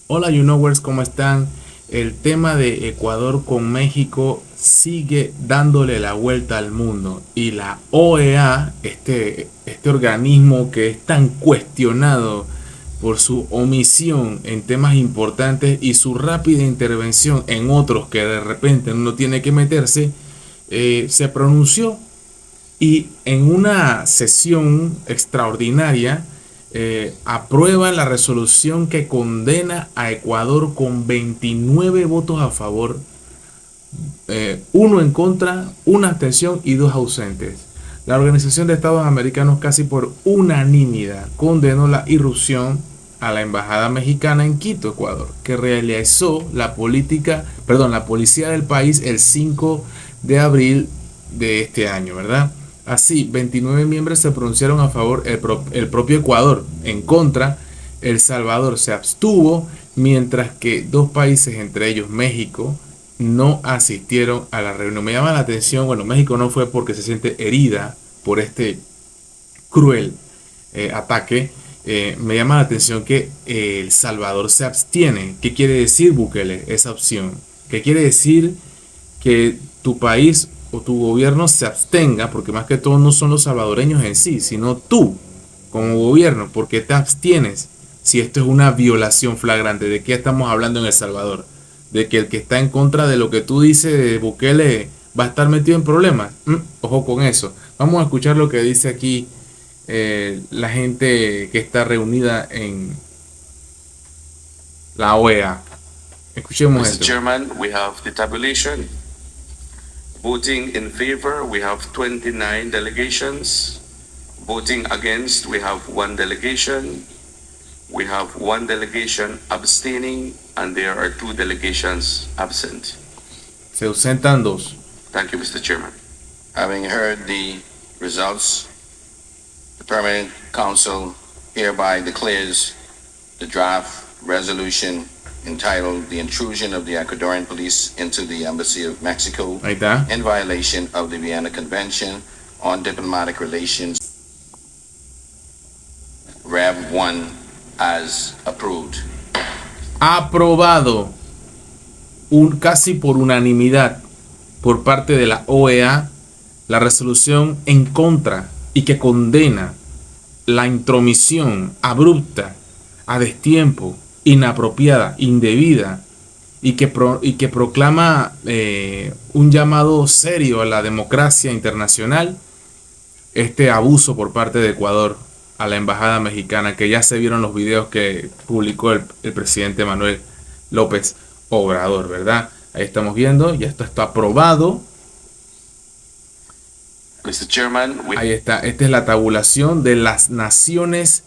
Hola, you knowers, ¿cómo están? El tema de Ecuador con México sigue dándole la vuelta al mundo y la OEA, este organismo que es tan cuestionado por su omisión en temas importantes y su rápida intervención en otros que de repente uno tiene que meterse, se pronunció y en una sesión extraordinaria aprueba la resolución que condena a Ecuador con 29 votos a favor, uno en contra, una abstención y dos ausentes. La Organización de Estados Americanos casi por unanimidad condenó la irrupción a la embajada mexicana en Quito, Ecuador, que realizó la policía del país el 5 de abril de este año, ¿verdad? Así, 29 miembros se pronunciaron a favor, el propio Ecuador en contra, El Salvador se abstuvo, mientras que dos países, entre ellos México, no asistieron a la reunión. Me llama la atención, bueno, México no fue porque se siente herida por este cruel ataque. Me llama la atención que El Salvador se abstiene. ¿Qué quiere decir, Bukele, esa opción? ¿Qué quiere decir que tu país o tu gobierno se abstenga? Porque más que todo no son los salvadoreños en sí, sino tú como gobierno. ¿Por qué te abstienes si esto es una violación flagrante? ¿De qué estamos hablando en El Salvador? ¿De que el que está en contra de lo que tú dices de Bukele va a estar metido en problemas? Ojo con eso. Vamos a escuchar lo que dice aquí la gente que está reunida en la OEA. Escuchemos Mr. esto. Chairman, we have the tabulation. Voting in favor, we have 29 delegations. Voting against, we have one delegation. We have one delegation abstaining, and there are two delegations absent. Se ausentan dos. Thank you, Mr. Chairman. Having heard the results, the Permanent Council hereby declares the draft resolution entitled "The Intrusion of the Ecuadorian Police into the Embassy of Mexico Ahí está. in Violation of the Vienna Convention on Diplomatic Relations, Rev 1, as approved." Aprobado casi por unanimidad por parte de la OEA la resolución en contra y que condena la intromisión abrupta, a destiempo, inapropiada, indebida y que proclama un llamado serio a la democracia internacional, este abuso por parte de Ecuador a la embajada mexicana, que ya se vieron los videos que publicó el presidente Manuel López Obrador, ¿verdad? Ahí estamos viendo, ya esto está aprobado. Mr. Chairman, Ahí está, esta es la tabulación de las naciones,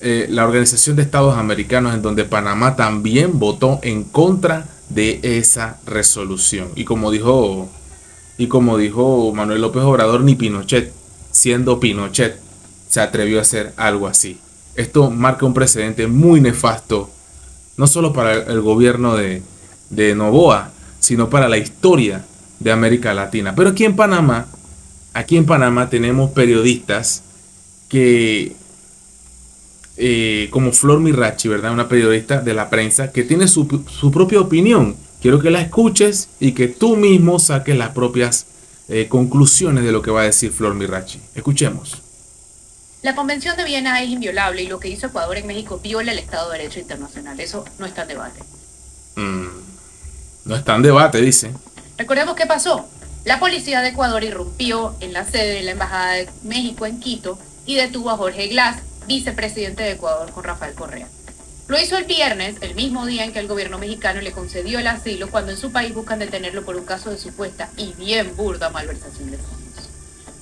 la Organización de Estados Americanos, en donde Panamá también votó en contra de esa resolución. Y como dijo Manuel López Obrador, ni Pinochet, siendo Pinochet, se atrevió a hacer algo así. Esto marca un precedente muy nefasto, no solo para el gobierno de Noboa, sino para la historia de América Latina. Pero aquí en Panamá tenemos periodistas que, como Flor Mirachi, ¿verdad? Una periodista de la prensa que tiene su propia opinión. Quiero que la escuches y que tú mismo saques las propias conclusiones de lo que va a decir Flor Mirachi. Escuchemos. La Convención de Viena es inviolable y lo que hizo Ecuador en México viola el Estado de Derecho internacional. Eso no está en debate. No está en debate, dice. Recordemos qué pasó. La policía de Ecuador irrumpió en la sede de la Embajada de México en Quito y detuvo a Jorge Glass, vicepresidente de Ecuador con Rafael Correa. Lo hizo el viernes, el mismo día en que el gobierno mexicano le concedió el asilo cuando en su país buscan detenerlo por un caso de supuesta y bien burda malversación de fondos.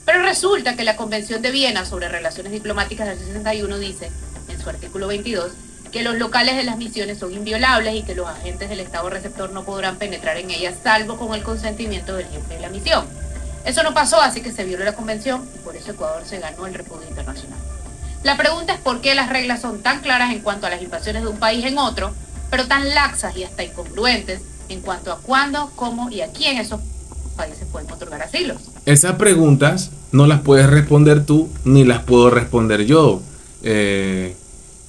Pero resulta que la Convención de Viena sobre Relaciones Diplomáticas del 61 dice, en su artículo 22, que los locales de las misiones son inviolables y que los agentes del Estado receptor no podrán penetrar en ellas salvo con el consentimiento del jefe de la misión. Eso no pasó, así que se violó la Convención y por eso Ecuador se ganó el repudio internacional. La pregunta es por qué las reglas son tan claras en cuanto a las invasiones de un país en otro, pero tan laxas y hasta incongruentes en cuanto a cuándo, cómo y a quién esos países pueden otorgar asilos. Esas preguntas no las puedes responder tú ni las puedo responder yo,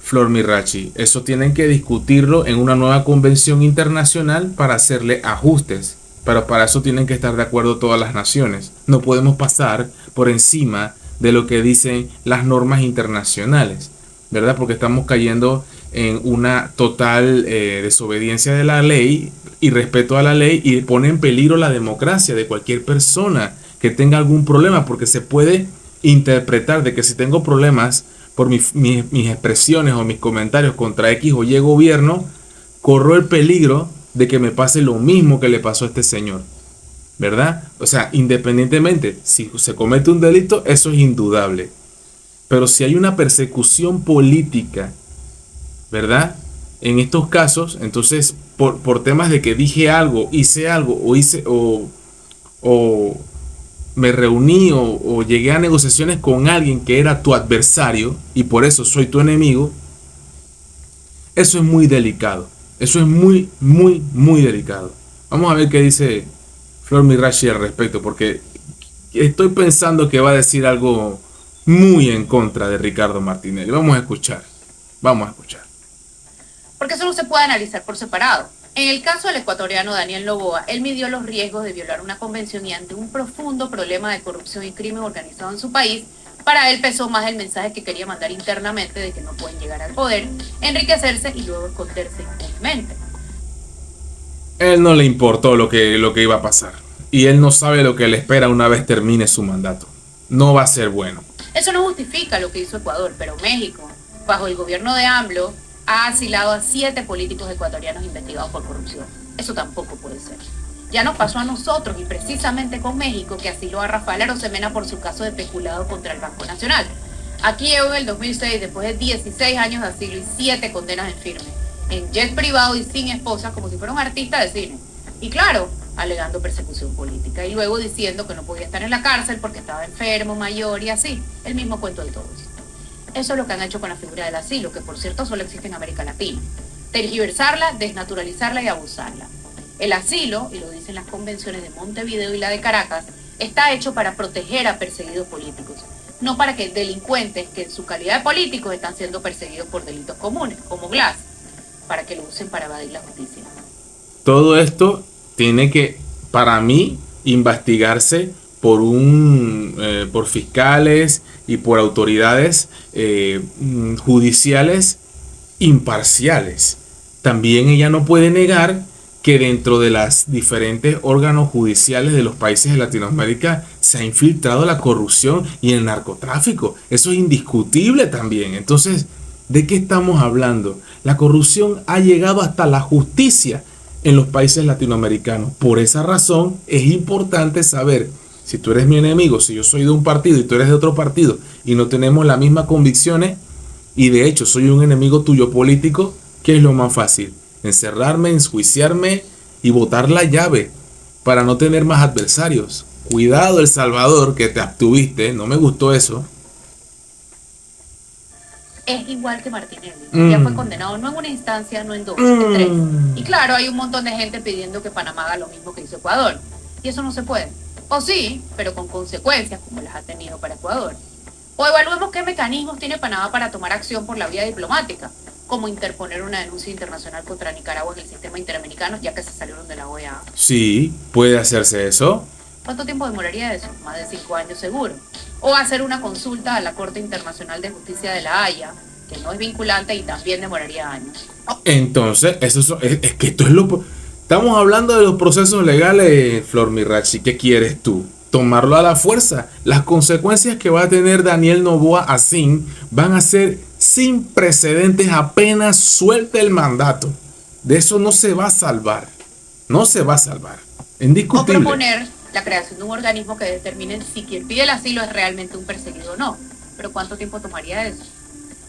Flor Mirachi, eso tienen que discutirlo en una nueva convención internacional para hacerle ajustes. Pero para eso tienen que estar de acuerdo todas las naciones. No podemos pasar por encima de lo que dicen las normas internacionales, ¿verdad? Porque estamos cayendo en una total desobediencia de la ley y respeto a la ley, y pone en peligro la democracia de cualquier persona que tenga algún problema, porque se puede interpretar de que si tengo problemas por mis expresiones o mis comentarios contra X o Y gobierno, corro el peligro de que me pase lo mismo que le pasó a este señor, ¿verdad? O sea, independientemente, si se comete un delito, eso es indudable. Pero si hay una persecución política, ¿verdad? En estos casos, entonces, por temas de que dije algo, hice algo, o me reuní o llegué a negociaciones con alguien que era tu adversario y por eso soy tu enemigo, eso es muy delicado. Eso es muy, muy, muy delicado. Vamos a ver qué dice Flor Mirachi al respecto, porque estoy pensando que va a decir algo muy en contra de Ricardo Martinelli. Vamos a escuchar. Vamos a escuchar. Porque eso no se puede analizar por separado. En el caso del ecuatoriano Daniel Noboa, él midió los riesgos de violar una convención y ante un profundo problema de corrupción y crimen organizado en su país, para él pesó más el mensaje que quería mandar internamente de que no pueden llegar al poder, enriquecerse y luego esconderse impunemente. Él no le importó lo que iba a pasar. Y él no sabe lo que le espera una vez termine su mandato. No va a ser bueno. Eso no justifica lo que hizo Ecuador, pero México, bajo el gobierno de AMLO, ha asilado a 7 políticos ecuatorianos investigados por corrupción. Eso tampoco puede ser. Ya nos pasó a nosotros y precisamente con México, que asiló a Rafael Arosemena por su caso de peculado contra el Banco Nacional. Aquí llegó en el 2006, después de 16 años de asilo y 7 condenas en firme, en jet privado y sin esposa, como si fuera un artista de cine. Y claro, alegando persecución política y luego diciendo que no podía estar en la cárcel porque estaba enfermo, mayor y así. El mismo cuento de todos. Eso es lo que han hecho con la figura del asilo, que por cierto solo existe en América Latina. Tergiversarla, desnaturalizarla y abusarla. El asilo, y lo dicen las convenciones de Montevideo y la de Caracas, está hecho para proteger a perseguidos políticos, no para que delincuentes que en su calidad de políticos están siendo perseguidos por delitos comunes, como Glass, para que lo usen para evadir la justicia. Todo esto tiene que, para mí, investigarse por fiscales y por autoridades judiciales imparciales. También ella no puede negar que dentro de los diferentes órganos judiciales de los países de Latinoamérica se ha infiltrado la corrupción y el narcotráfico. Eso es indiscutible también. Entonces, ¿de qué estamos hablando? La corrupción ha llegado hasta la justicia en los países latinoamericanos. Por esa razón es importante saber si tú eres mi enemigo, si yo soy de un partido y tú eres de otro partido y no tenemos las mismas convicciones y de hecho soy un enemigo tuyo político, ¿qué es lo más fácil? Encerrarme, enjuiciarme y botar la llave para no tener más adversarios. Cuidado, El Salvador, que te abstuviste, no me gustó eso. Es igual que Martinelli, ya fue condenado no en una instancia, no en dos, en 3. Y claro, hay un montón de gente pidiendo que Panamá haga lo mismo que hizo Ecuador. Y eso no se puede. O sí, pero con consecuencias como las ha tenido para Ecuador. O evaluemos qué mecanismos tiene Panamá para tomar acción por la vía diplomática, como interponer una denuncia internacional contra Nicaragua en el sistema interamericano, ya que se salieron de la OEA. Sí, puede hacerse eso. ¿Cuánto tiempo demoraría eso? Más de 5 años seguro. O hacer una consulta a la Corte Internacional de Justicia de la Haya, que no es vinculante y también demoraría años. Entonces, es que esto es lo... Estamos hablando de los procesos legales, Flor Mirachi. ¿Qué quieres tú? Tomarlo a la fuerza. Las consecuencias que va a tener Daniel Noboa así van a ser sin precedentes apenas suelte el mandato. De eso no se va a salvar. No se va a salvar. Indiscutible. O proponer la creación de un organismo que determine si quien pide el asilo es realmente un perseguido o no. Pero ¿cuánto tiempo tomaría eso?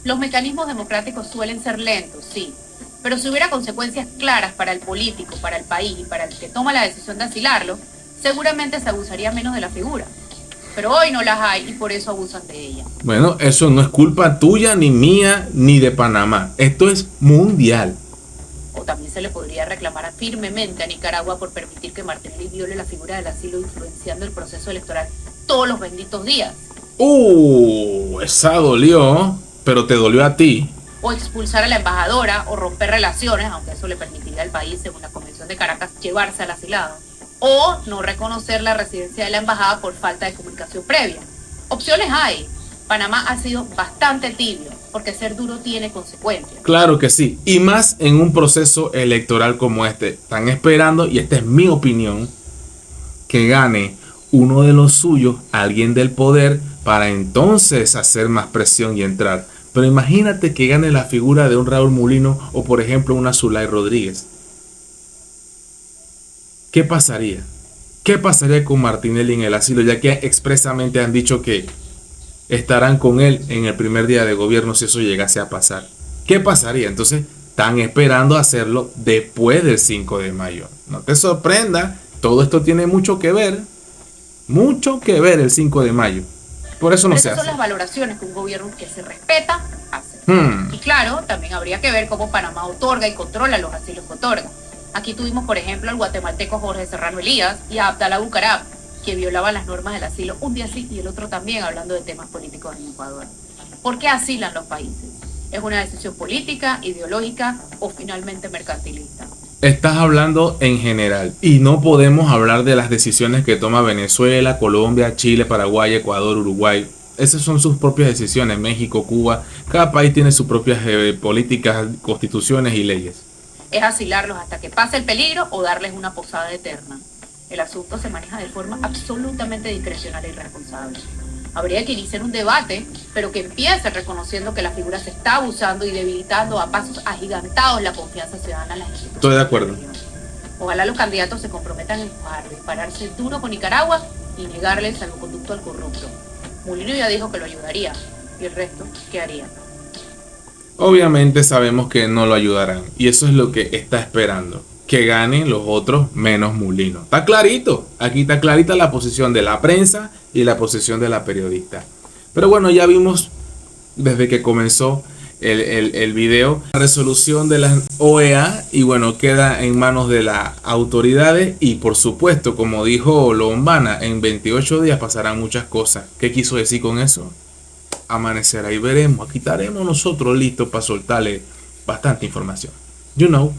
Los mecanismos democráticos suelen ser lentos, sí. Pero si hubiera consecuencias claras para el político, para el país y para el que toma la decisión de asilarlo, seguramente se abusaría menos de la figura. Pero hoy no las hay y por eso abusan de ella. Bueno, eso no es culpa tuya, ni mía, ni de Panamá. Esto es mundial. O también se le podría reclamar firmemente a Nicaragua por permitir que Martinelli viole la figura del asilo, influenciando el proceso electoral todos los benditos días. Esa dolió, pero te dolió a ti. o expulsar a la embajadora, o romper relaciones, aunque eso le permitiría al país, según la Convención de Caracas, llevarse al asilado, o no reconocer la residencia de la embajada por falta de comunicación previa. Opciones hay. Panamá ha sido bastante tibio, porque ser duro tiene consecuencias. Claro que sí, y más en un proceso electoral como este. Están esperando, y esta es mi opinión, que gane uno de los suyos, alguien del poder, para entonces hacer más presión y entrar. Pero imagínate que gane la figura de un Raúl Mulino o por ejemplo una Zulay Rodríguez. ¿Qué pasaría? ¿Qué pasaría con Martinelli en el asilo? Ya que expresamente han dicho que estarán con él en el primer día de gobierno si eso llegase a pasar. ¿Qué pasaría? Entonces están esperando hacerlo después del 5 de mayo. No te sorprenda, todo esto tiene mucho que ver el 5 de mayo. Por eso no se Esas son hace. las valoraciones que un gobierno que se respeta hace. Y claro, también habría que ver cómo Panamá otorga y controla los asilos que otorga. Aquí tuvimos, por ejemplo, al guatemalteco Jorge Serrano Elías y a Abdalá Bucarab, que violaban las normas del asilo un día sí y el otro también, hablando de temas políticos en Ecuador. ¿Por qué asilan los países? ¿Es una decisión política, ideológica o finalmente mercantilista? Estás hablando en general y no podemos hablar de las decisiones que toma Venezuela, Colombia, Chile, Paraguay, Ecuador, Uruguay. Esas son sus propias decisiones. México, Cuba, cada país tiene sus propias políticas, constituciones y leyes. ¿Es asilarlos hasta que pase el peligro o darles una posada eterna? El asunto se maneja de forma absolutamente discrecional e irresponsable. Habría que iniciar un debate, pero que empiece reconociendo que la figura se está abusando y debilitando a pasos agigantados la confianza ciudadana en las instituciones. Estoy de acuerdo. Ojalá los candidatos se comprometan a empujar, dispararse duro con Nicaragua y negarle el salvoconducto al corrupto. Mulino ya dijo que lo ayudaría. ¿Y el resto qué haría? Obviamente sabemos que no lo ayudarán y eso es lo que está esperando. Que ganen los otros menos Mulino. Está clarito. Aquí está clarita la posición de la prensa y la posición de la periodista. Pero bueno, ya vimos desde que comenzó el video la resolución de la OEA y bueno, queda en manos de las autoridades y por supuesto, como dijo Lombana, en 28 días pasarán muchas cosas. ¿Qué quiso decir con eso? Amanecerá y veremos. Aquí estaremos nosotros listos para soltarle bastante información. You know.